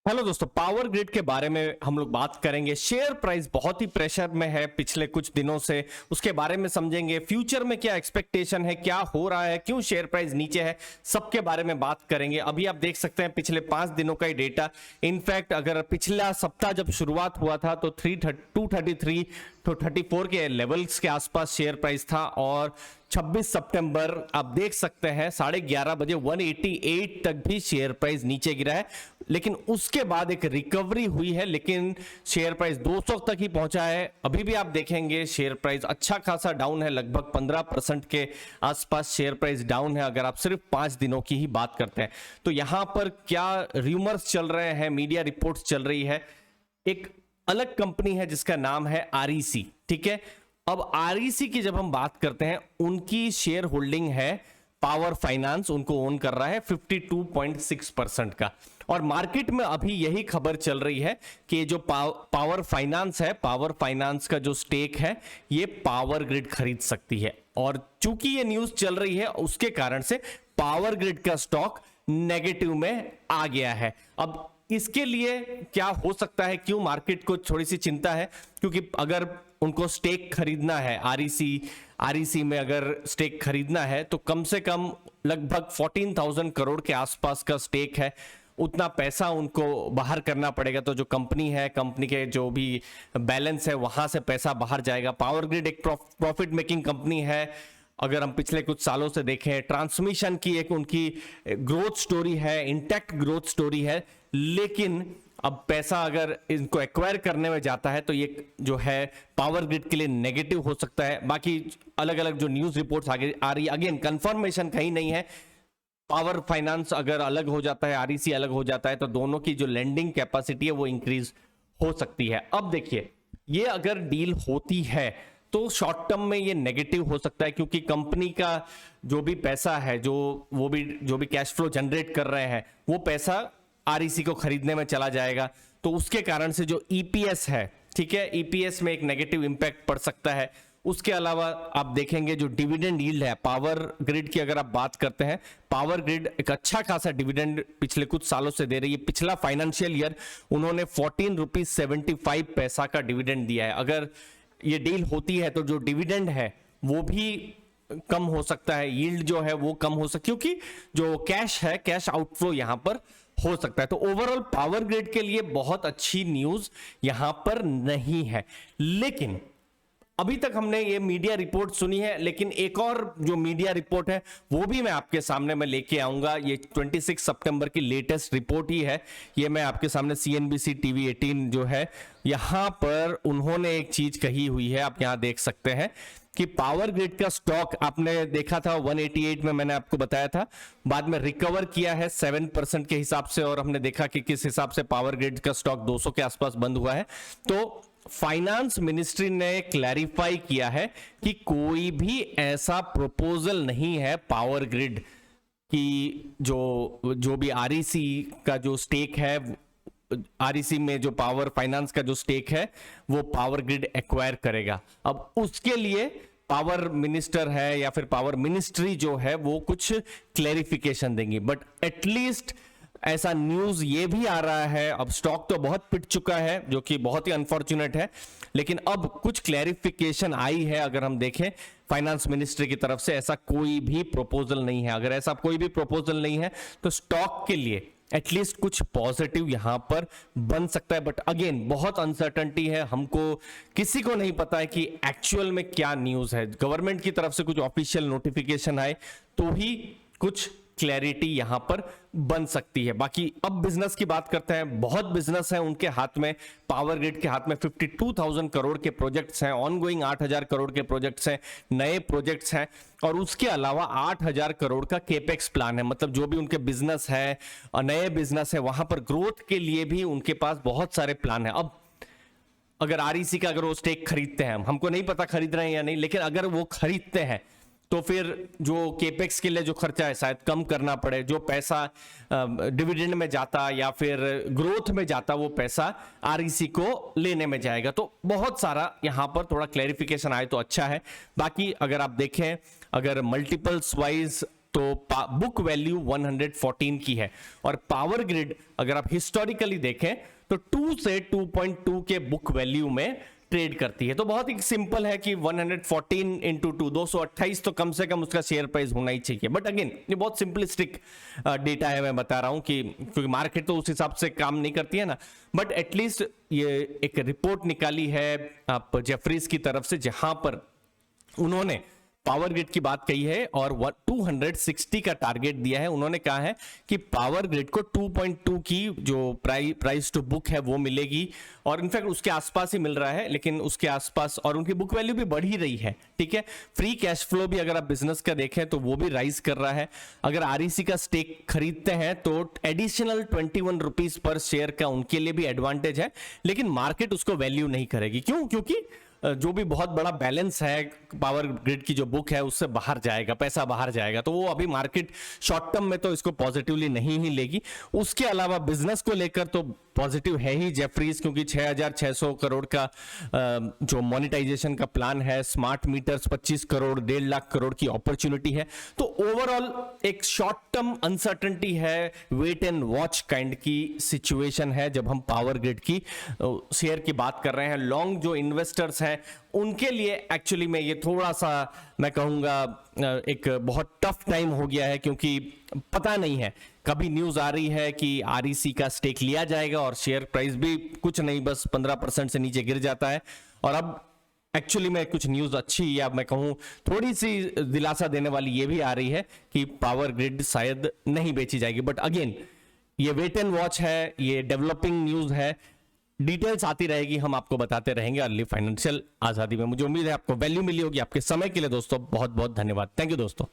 Hello दोस्तों, power grid के बारे में हम लोग बात करेंगे। शेयर प्राइस बहुत ही प्रेशर में है पिछले कुछ दिनों से, उसके बारे में समझेंगे। फ्यूचर में क्या एक्सपेक्टेशन है, क्या हो रहा है, क्यों शेयर प्राइस नीचे है, सबके बारे में बात करेंगे। अभी आप देख सकते हैं पिछले 5 दिनों का ही डेटा। इनफैक्ट अगर पिछला सप्ताह जब शुरुआत हुआ था तो 233 तो 34 के लेवल्स के आसपास शेयर प्राइस था, और 26 सितंबर आप देख सकते हैं 11:30 बजे 188 तक भी शेयर प्राइस नीचे गिरा है। लेकिन उसके बाद एक रिकवरी हुई है, लेकिन शेयर प्राइस 200 तक ही पहुंचा है। अभी भी आप देखेंगे शेयर प्राइस अच्छा खासा डाउन है, लगभग 15% के आसपास शेयर प्राइस डाउन है अगर आप सिर्फ 5 दिनों की ही बात करते हैं। तो यहां पर क्या रूमर्स चल रहे हैं, मीडिया रिपोर्ट्स चल रही है। एक अलग कंपनी है जिसका नाम है REC, ठीक है। अब REC की जब हम बात करते हैं, उनकी शेयर होल्डिंग है पावर फाइनेंस, उनको ओन कर रहा है 52.6% का। और मार्केट में अभी यही खबर चल रही है कि जो पावर फाइनेंस है, पावर फाइनेंस का जो स्टेक है ये पावर ग्रिड खरीद सकती है। और चूंकि ये न्यूज चल रही है उसके कारण से पावर ग्रिड का स्टॉक नेगेटिव में आ गया है। अब इसके लिए क्या हो सकता है, क्यों मार्केट को थोड़ी सी चिंता है, क्योंकि अगर उनको स्टेक खरीदना है REC में अगर स्टेक खरीदना है तो कम से कम लगभग 14,000 करोड़ के आसपास का स्टेक है। उतना पैसा उनको बाहर करना पड़ेगा, तो जो कंपनी है, कंपनी के जो भी बैलेंस है वहां से पैसा बाहर जाएगा। पावर ग्रिड एक प्रॉफिट मेकिंग कंपनी है। अगर हम पिछले कुछ सालों से देखें, ट्रांसमिशन की एक उनकी ग्रोथ स्टोरी है, इंटैक्ट ग्रोथ स्टोरी है। लेकिन अब पैसा अगर इनको एक्वायर करने में जाता है तो ये जो है पावर ग्रिड के लिए नेगेटिव हो सकता है। बाकी अलग अलग जो न्यूज रिपोर्ट्स आगे आ रही है, अगेन कंफर्मेशन कहीं नहीं है। पावर फाइनेंस अगर अलग हो जाता है, REC अलग हो जाता है, तो दोनों की जो लेंडिंग कैपेसिटी है वो इंक्रीज हो सकती है। अब देखिए, ये अगर डील होती है तो शॉर्ट टर्म में ये नेगेटिव हो सकता है, क्योंकि कंपनी का जो भी पैसा है, जो भी कैश फ्लो जनरेट कर रहे हैं, वो पैसा REC को खरीदने में चला जाएगा। तो उसके कारण से जो EPS है, ठीक है, EPS में एक नेगेटिव इंपैक्ट पड़ सकता है। उसके अलावा आप देखेंगे जो डिविडेंड यील्ड है पावर ग्रिड की, अगर आप बात करते हैं, पावर ग्रिड एक अच्छा खासा डिविडेंड पिछले कुछ सालों से दे रही है। पिछला फाइनेंशियल ईयर उन्होंने 14 रुपीज 75 पैसा का डिविडेंड दिया है। अगर ये डील होती है तो जो डिविडेंड है वो भी कम हो सकता है, यील्ड जो है वो कम हो सकती है, क्योंकि जो कैश है, कैश आउटफ्लो यहां पर हो सकता है। तो ओवरऑल पावर ग्रिड के लिए बहुत अच्छी न्यूज यहां पर नहीं है। लेकिन अभी तक हमने ये मीडिया रिपोर्ट सुनी है, लेकिन एक और जो मीडिया रिपोर्ट है वो भी मैं आपके सामने में लेके आऊंगा। ये 26 सितंबर की लेटेस्ट रिपोर्ट ही है। ये मैं आपके सामने CNBC TV 18 जो है, यहां पर उन्होंने एक चीज कही हुई है, आप यहां देख सकते हैं कि पावर ग्रिड का स्टॉक आपने देखा था 188 में, मैंने आपको बताया था, बाद में रिकवर किया है 7% के हिसाब से, और हमने देखा कि किस हिसाब से पावर ग्रिड का स्टॉक 200 के आसपास बंद हुआ है। तो फाइनेंस मिनिस्ट्री ने क्लैरिफाई किया है कि कोई भी ऐसा प्रपोजल नहीं है पावर ग्रिड की, जो भी REC का जो स्टेक है, REC में जो पावर फाइनेंस का जो स्टेक है वो पावर ग्रिड एक्वायर करेगा। अब उसके लिए पावर मिनिस्टर है या फिर पावर मिनिस्ट्री जो है वो कुछ क्लैरिफिकेशन देंगी, बट एटलीस्ट ऐसा न्यूज ये भी आ रहा है। अब स्टॉक तो बहुत पिट चुका है, जो कि बहुत ही अनफॉर्चुनेट है, लेकिन अब कुछ क्लैरिफिकेशन आई है। अगर हम देखें फाइनेंस मिनिस्ट्री की तरफ से ऐसा कोई भी प्रपोजल नहीं है। अगर ऐसा कोई भी प्रपोजल नहीं है तो स्टॉक के लिए एटलीस्ट कुछ पॉजिटिव यहां पर बन सकता है। बट अगेन बहुत अनसर्टेनिटी है, हमको किसी को नहीं पता है कि एक्चुअल में क्या न्यूज है। गवर्नमेंट की तरफ से कुछ ऑफिशियल नोटिफिकेशन आए तो ही कुछ क्लैरिटी यहां पर बन सकती है। बाकी अब बिजनेस की बात करते हैं। बहुत बिजनेस है उनके हाथ में, पावर ग्रिड के हाथ में 52,000 करोड़ के प्रोजेक्ट्स हैं, ऑनगोइंग 8,000 करोड़ के प्रोजेक्ट्स हैं, नए प्रोजेक्ट्स हैं, और उसके अलावा 8,000 करोड़ का केपेक्स प्लान है। मतलब जो भी उनके बिजनेस है, नए बिजनेस है, वहां पर ग्रोथ के लिए भी उनके पास बहुत सारे प्लान है। अब अगर REC का अगर वो स्टेक खरीदते हैं, हमको नहीं पता खरीद रहे हैं या नहीं, लेकिन अगर वो खरीदते हैं तो फिर जो केपेक्स के लिए जो खर्चा है शायद कम करना पड़े। जो पैसा डिविडेंड में जाता या फिर ग्रोथ में जाता, वो पैसा REC को लेने में जाएगा। तो बहुत सारा यहां पर थोड़ा क्लैरिफिकेशन आए तो अच्छा है। बाकी अगर आप देखें, अगर मल्टीपल्स वाइज तो बुक वैल्यू 114 की है। और पावर ग्रिड अगर आप हिस्टोरिकली देखें तो 2 से 2.2 के बुक वैल्यू में ट्रेड करती है। तो बहुत ही सिंपल है कि 114 इंटू 2 228 तो कम से कम उसका शेयर प्राइस होना ही चाहिए। बट अगेन ये बहुत सिंपलिस्टिक डेटा है, मैं बता रहा हूं कि क्योंकि मार्केट तो उस हिसाब से काम नहीं करती है ना। बट एटलीस्ट ये एक रिपोर्ट निकाली है आप जेफरीज की तरफ से, जहां पर उन्होंने पावर ग्रिड की बात कही है और 260 का टारगेट दिया है। उन्होंने कहा है कि पावर ग्रिड को 2.2 की जो प्राइस टू बुक है वो मिलेगी, और इनफैक्ट उसके आसपास ही मिल रहा है, लेकिन उसके आसपास, और उनकी बुक वैल्यू भी बढ़ ही रही है। ठीक है, फ्री कैश फ्लो भी अगर आप बिजनेस का देखें तो वो भी राइज कर रहा है। अगर आरईसी का स्टेक खरीदते हैं तो एडिशनल 21 रुपीज पर शेयर का उनके लिए भी एडवांटेज है, लेकिन मार्केट उसको वैल्यू नहीं करेगी। क्यों? क्योंकि जो भी बहुत बड़ा बैलेंस है पावर ग्रिड की जो बुक है उससे बाहर जाएगा, पैसा बाहर जाएगा, तो वो अभी मार्केट शॉर्ट टर्म में तो इसको पॉजिटिवली नहीं ही लेगी। उसके अलावा बिजनेस को लेकर तो पॉजिटिव है ही जेफरीज, क्योंकि 6,600 करोड़ का जो मोनेटाइजेशन का प्लान है, स्मार्ट मीटर्स 25 करोड़, 1.5 लाख करोड़ की अपॉर्चुनिटी है। तो ओवरऑल एक शॉर्ट टर्म अनसर्टेनिटी है, वेट एंड वॉच काइंड की सिचुएशन है जब हम पावर ग्रिड की शेयर की बात कर रहे हैं। लॉन्ग जो इन्वेस्टर्स हैं उनके लिए एक्चुअली में ये थोड़ा सा मैं कहूंगा एक बहुत टफ टाइम हो गया है, क्योंकि पता नहीं है, कभी न्यूज आ रही है कि आरईसी का स्टेक लिया जाएगा और शेयर प्राइस भी कुछ नहीं बस 15% से नीचे गिर जाता है। और अब एक्चुअली में कुछ न्यूज अच्छी, या मैं कहूं थोड़ी सी दिलासा देने वाली ये भी आ रही है कि पावर ग्रिड शायद नहीं बेची जाएगी। बट अगेन ये वेट एंड वॉच है, ये डेवलपिंग न्यूज है, डिटेल्स आती रहेगी, हम आपको बताते रहेंगे अर्ली फाइनेंशियल आजादी में। मुझे उम्मीद है आपको वैल्यू मिली होगी। आपके समय के लिए दोस्तों बहुत बहुत धन्यवाद। थैंक यू दोस्तों।